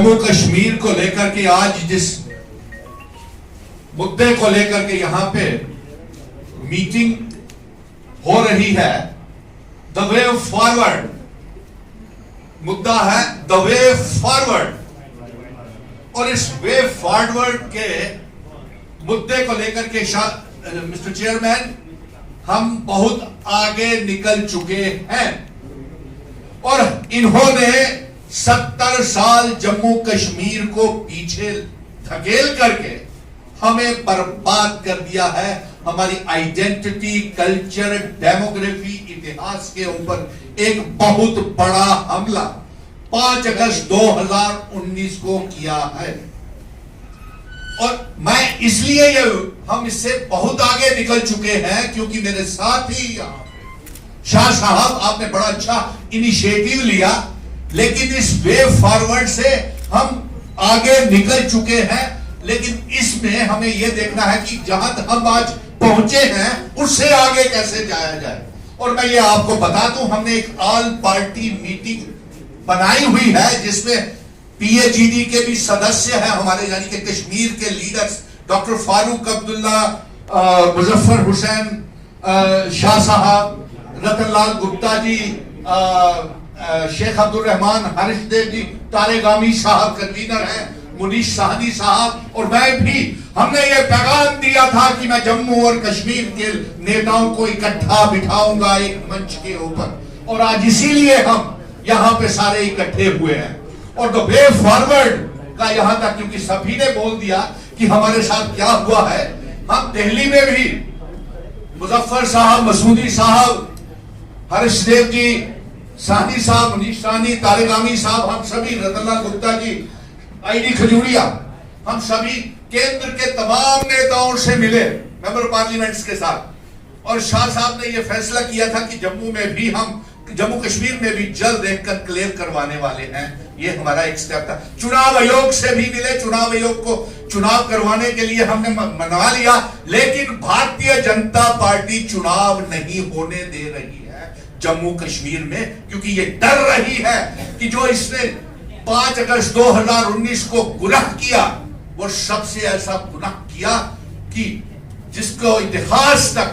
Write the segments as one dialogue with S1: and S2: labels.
S1: जम्मू कश्मीर को लेकर के आज जिस मुद्दे को लेकर के यहां पे मीटिंग हो रही है, द वे फॉरवर्ड मुद्दा है, द वे फॉरवर्ड। और इस वे फॉरवर्ड के मुद्दे को लेकर के मिस्टर चेयरमैन, हम बहुत आगे निकल चुके हैं और इन्होंने 70 साल जम्मू कश्मीर को पीछे धकेल करके हमें बर्बाद कर दिया है। हमारी आइडेंटिटी, कल्चर, डेमोग्राफी, इतिहास के ऊपर एक बहुत बड़ा हमला 5 अगस्त 2019 को किया है। और मैं इसलिए हम इससे बहुत आगे निकल चुके हैं क्योंकि मेरे साथ ही शाह साहब, आपने बड़ा अच्छा इनिशिएटिव लिया, लेकिन इस वे फॉरवर्ड से हम आगे निकल चुके हैं। लेकिन इसमें हमें यह देखना है कि जहां तक हम आज पहुंचे हैं उससे आगे कैसे जाया जाए। और मैं ये आपको बता दूं, हमने एक ऑल पार्टी मीटिंग बनाई हुई है जिसमें पीएजीडी के भी सदस्य हैं हमारे, यानी कि कश्मीर के लीडर्स, डॉक्टर फारूक अब्दुल्ला, मुजफ्फर हुसैन शाह साहब, रतनलाल गुप्ता जी, शेख अब्दुल रहमान, हर्षदेव जी, तारेगामी साहब कन्वीनर हैं, मुनीश साहनी साहब और मैं भी। हमने ये पैगाम दिया था कि मैं जम्मू और कश्मीर के नेताओं को इकट्ठा बिठाऊंगा एक मंच के ऊपर, और आज इसीलिए हम यहां पे सारे इकट्ठे हुए हैं। और द वे फॉरवर्ड का यहां तक, क्योंकि सभी ने बोल दिया कि हमारे साथ क्या हुआ है, हम दिल्ली में भी मुजफ्फर साहब, मसूदी साहब, हर्षदेव जी, साहनी साहब, मुनीश साहनी, तारेगामी साहब, हम सभी, रतनलाल गुप्ता जी, आईडी खजूरिया, हम सभी केंद्र के तमाम नेताओं से मिले, मेंबर पार्लियामेंट्स के साथ। और शाह साहब ने यह फैसला किया था कि जम्मू कश्मीर में भी जल्द एक क्लियर करवाने वाले हैं। ये हमारा एक स्टेप था। चुनाव आयोग से भी मिले, चुनाव आयोग को चुनाव करवाने के लिए हमने मना लिया, लेकिन भारतीय जनता पार्टी चुनाव नहीं होने दे रही है जम्मू कश्मीर में, क्योंकि ये डर रही है कि जो इसने 5 अगस्त 2019 को गुनाह किया, वो सबसे ऐसा गुनाह किया कि जिसको इतिहास तक,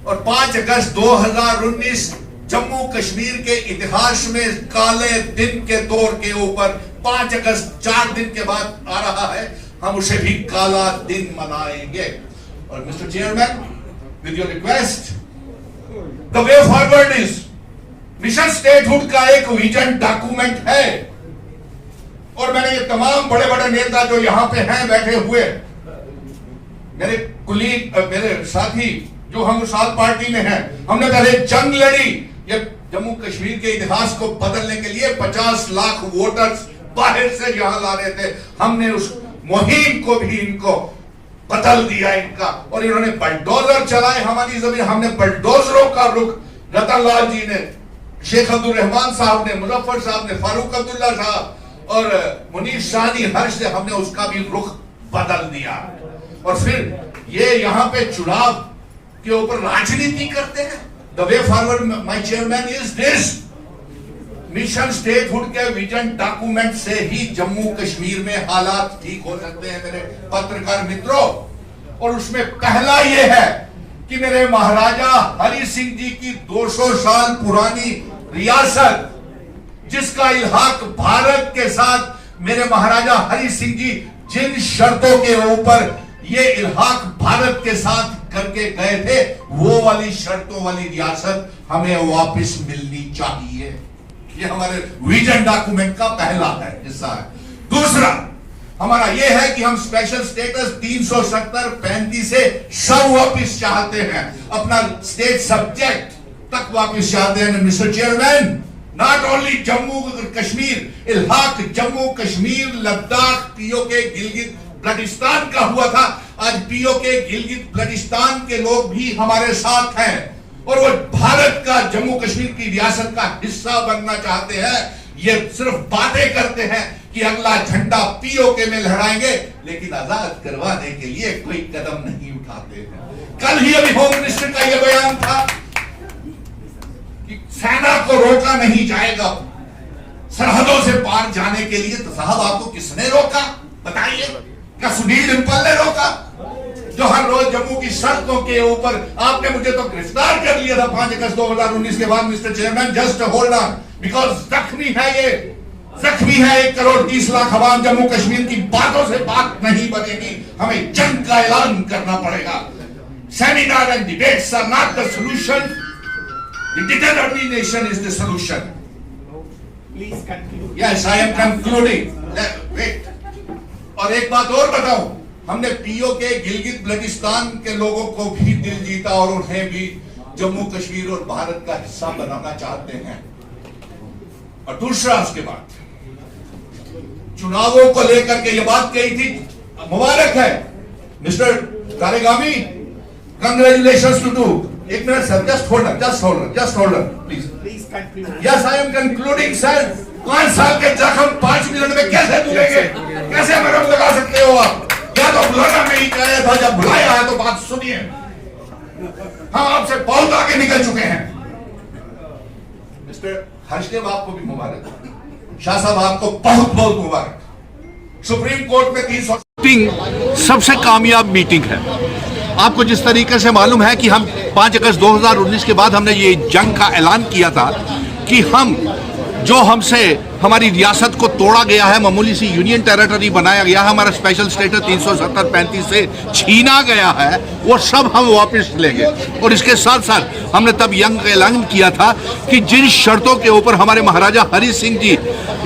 S1: और 5 अगस्त 2019 जम्मू कश्मीर के इतिहास में काले दिन के तौर के ऊपर 5 अगस्त 4 दिन के बाद आ रहा है, हम उसे भी काला दिन मनाएंगे। और mister chairman, with your request, the way forward is mission statehood का एक विजन डॉक्यूमेंट है। और मैंने ये तमाम बड़े बड़े नेता जो यहां पे हैं बैठे हुए, मेरे कुलीग, मेरे साथी जो हम साल पार्टी में हैं, हमने पहले जंग लड़ी ये जम्मू कश्मीर के इतिहास को बदलने के लिए। 50 लाख वोटर्स बाहर से यहां ला रहे थे, हमने उस मुहिम को भी इनको बदल दिया इनका। और इन्होंने बलडोजर चलाए हमारी जमीन, हमने बलडोजरों का रुख, रतनलाल जी ने, शेख अब्दुल रहमान साहब ने, मुजफ्फर साहब ने, फारूक अब्दुल्ला साहब और मुनीश साहनी, हर्ष से हमने उसका भी रुख बदल दिया। और फिर ये यहां पे चुनाव के ऊपर राजनीति करते हैं। The way forward, my chairman, is this mission statehood के विजन डॉक्यूमेंट से ही जम्मू कश्मीर में हालात ठीक हो सकते हैं मेरे पत्रकार मित्रों। और उसमें पहला यह है कि मेरे महाराजा हरि सिंह जी की 200 साल पुरानी रियासत, जिसका इल्हाक भारत के साथ मेरे महाराजा हरि सिंह जी जिन शर्तों के ऊपर ये इल्हाक भारत के साथ करके गए थे, वो वाली शर्तों वाली रियासत हमें वापस मिलनी चाहिए। ये हमारे विजन डॉक्यूमेंट का पहला है हिस्सा है। दूसरा हमारा यह है कि हम स्पेशल स्टेटस 370 35 से सब वापस चाहते हैं, अपना स्टेट सब्जेक्ट तक वापस चाहते हैं। Mister chairman, not only Jammu Kashmir, इल्हाक जम्मू कश्मीर, लद्दाख, पीओके गिलगित बल्टिस्तान का हुआ था। आज पीओके गिलगित बल्टिस्तान के लोग भी हमारे साथ हैं और वो भारत का, जम्मू कश्मीर की रियासत का हिस्सा बनना चाहते हैं। ये सिर्फ बातें करते हैं कि अगला झंडा पीओके में लहराएंगे, लेकिन आजाद करवाने के लिए कोई कदम नहीं उठाते हैं। कल ही अभी होम मिनिस्टर का यह बयान था कि सेना को रोका नहीं जाएगा, सरहदों से पार जाने के लिए। तो साहब आपको किसने रोका बताइए? क्या सुनील डिम्पल ने रोका जो हर रोज जम्मू की सड़कों के ऊपर? आपने मुझे तो गिरफ्तार कर लिया था 5 अगस्त 2019 के बाद mister chairman. Just hold on, because जख्मी है ये, जख्मी है 1 करोड़ 30 लाख अवाम। जम्मू कश्मीर की बातों से बात नहीं बनेगी, हमें जंग का ऐलान करना पड़ेगा। Seminar and debates are not the solution, the determination is the solution.
S2: Please conclude.
S1: Yes, I am concluding. Wait. और एक बात और बताऊं, हमने पीओ के गिलगित बल्टिस्तान के लोगों को भी दिल जीता और उन्हें भी जम्मू कश्मीर और भारत का हिस्सा बनाना चाहते हैं। और दूसरा, उसके बाद चुनावों को लेकर के ये बात कही थी, मुबारक है मिस्टर तारेगामी, कंग्रेचुलेशंस टू। एक minute sir, just holder please.
S2: Please conclude.
S1: Yes, I am concluding sir. 5 साल के जख्म 5 मिनट में कैसे धुलेंगे? कैसे मरहम लगा सकते हो आप? या तो बुलाना नहीं चाहिए था, जब बुलाया है तो बात सुनिए। हम आपसे बहुत आगे निकल चुके हैं। मिस्टर हर्षदेव, आपको भी मुबारक। शाह साहब, आपको बहुत बहुत मुबारक। सुप्रीम कोर्ट में 300
S3: मीटिंग सबसे कामयाब मीटिंग है। आपको जिस तरीके से मालूम है कि हम 5 अगस्त 2019 के बाद हमने ये जंग का ऐलान किया था कि हम जो हमसे हमारी रियासत को तोड़ा गया है, मामूली सी यूनियन टेरिटरी बनाया गया है, हमारा स्पेशल स्टेटस 370-35 से छीना गया है, वो सब हम वापस लेंगे। और इसके साथ साथ हमने तब यंग ऐलान किया था कि जिन शर्तों के ऊपर हमारे महाराजा हरि सिंह जी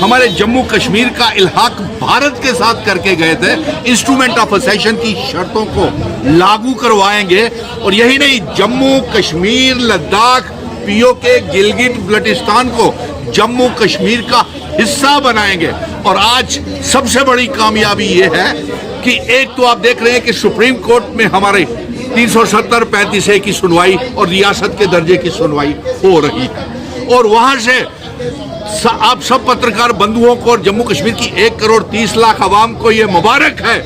S3: हमारे जम्मू कश्मीर का इल्हाक भारत के साथ करके गए थे, इंस्ट्रूमेंट ऑफ असेशन की शर्तों को लागू करवाएंगे। और यही नहीं, जम्मू कश्मीर लद्दाख पीओ के गिलगित बल्टिस्तान को जम्मू कश्मीर का हिस्सा बनाएंगे। और आज सबसे बड़ी कामयाबी ये है कि एक तो आप देख रहे हैं कि सुप्रीम कोर्ट में हमारे 370-35 की सुनवाई और रियासत के दर्जे की सुनवाई हो रही है। और वहां से आप सब पत्रकार बंधुओं को और जम्मू कश्मीर की 1 करोड़ 30 लाख आवाम को ये मुबारक है,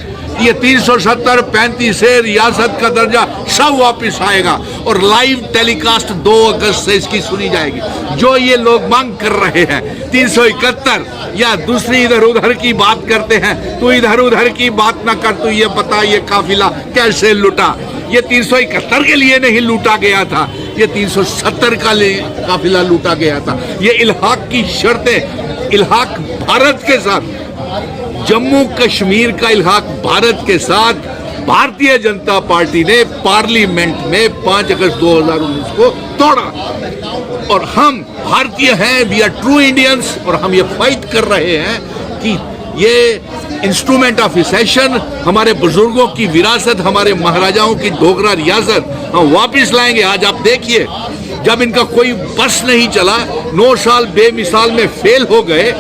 S3: ये 370-35 से रियासत का दर्जा सब वापस आएगा और लाइव टेलीकास्ट 2 अगस्त से इसकी सुनी जाएगी। जो ये लोग मांग कर रहे हैं 371 या दूसरी इधर उधर की बात करते हैं, तू इधर उधर की बात ना कर, तू ये बता ये काफिला कैसे लुटा। ये 371 के लिए नहीं लूटा गया था, ये 370 का काफिला लूटा गया था। ये इल्हाक की शर्तें, इल्हाक भारत के साथ, जम्मू कश्मीर का इल्हाक भारत के साथ भारतीय जनता पार्टी ने पार्लियामेंट में 5 अगस्त 2019 को तोड़ा। और हम भारतीय हैं, वी आर ट्रू इंडियंस, और हम ये फाइट कर रहे हैं कि ये इंस्ट्रूमेंट ऑफ असेशन, हमारे बुजुर्गों की विरासत, हमारे महाराजाओं की डोगरा रियासत हम वापस लाएंगे। आज आप देखिए, जब इनका कोई बस नहीं चला, 9 साल बेमिसाल में फेल हो गए,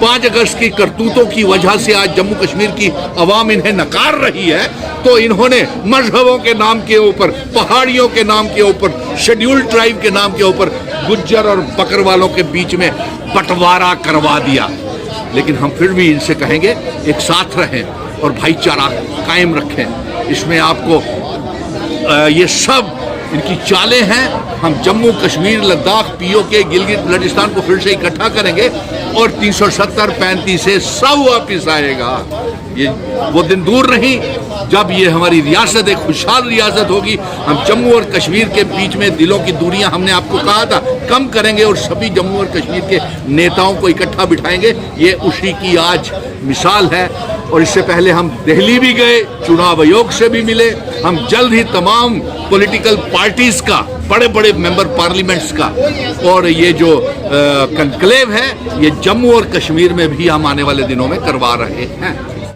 S3: 5 अगस्त की करतूतों की वजह से आज जम्मू कश्मीर की अवाम इन्हें नकार रही है, तो इन्होंने मजहबों के नाम के ऊपर, पहाड़ियों के नाम के ऊपर, शेड्यूल्ड ट्राइब के नाम के ऊपर गुज्जर और बकरवालों के बीच में बंटवारा करवा दिया। लेकिन हम फिर भी इनसे कहेंगे एक साथ रहें और भाईचारा कायम रखें। इसमें आपको ये सब इनकी चालें हैं। हम जम्मू कश्मीर लद्दाख पीओ के गिलगित बल्टिस्तान को फिर से इकट्ठा करेंगे और 370-35 से सब वापिस आएगा। ये वो दिन दूर नहीं जब ये हमारी रियासत एक खुशहाल रियासत होगी। हम जम्मू और कश्मीर के बीच में दिलों की दूरियां, हमने आपको कहा था, कम करेंगे और सभी जम्मू और कश्मीर के नेताओं को इकट्ठा बिठाएंगे। ये उसी की आज मिसाल है। और इससे पहले हम दिल्ली भी गए, चुनाव आयोग से भी मिले। हम जल्द ही तमाम पॉलिटिकल पार्टीज का, बड़े बड़े मेंबर पार्लियामेंट्स का, और ये जो कनक्लेव है ये जम्मू और कश्मीर में भी हम आने वाले दिनों में करवा रहे हैं।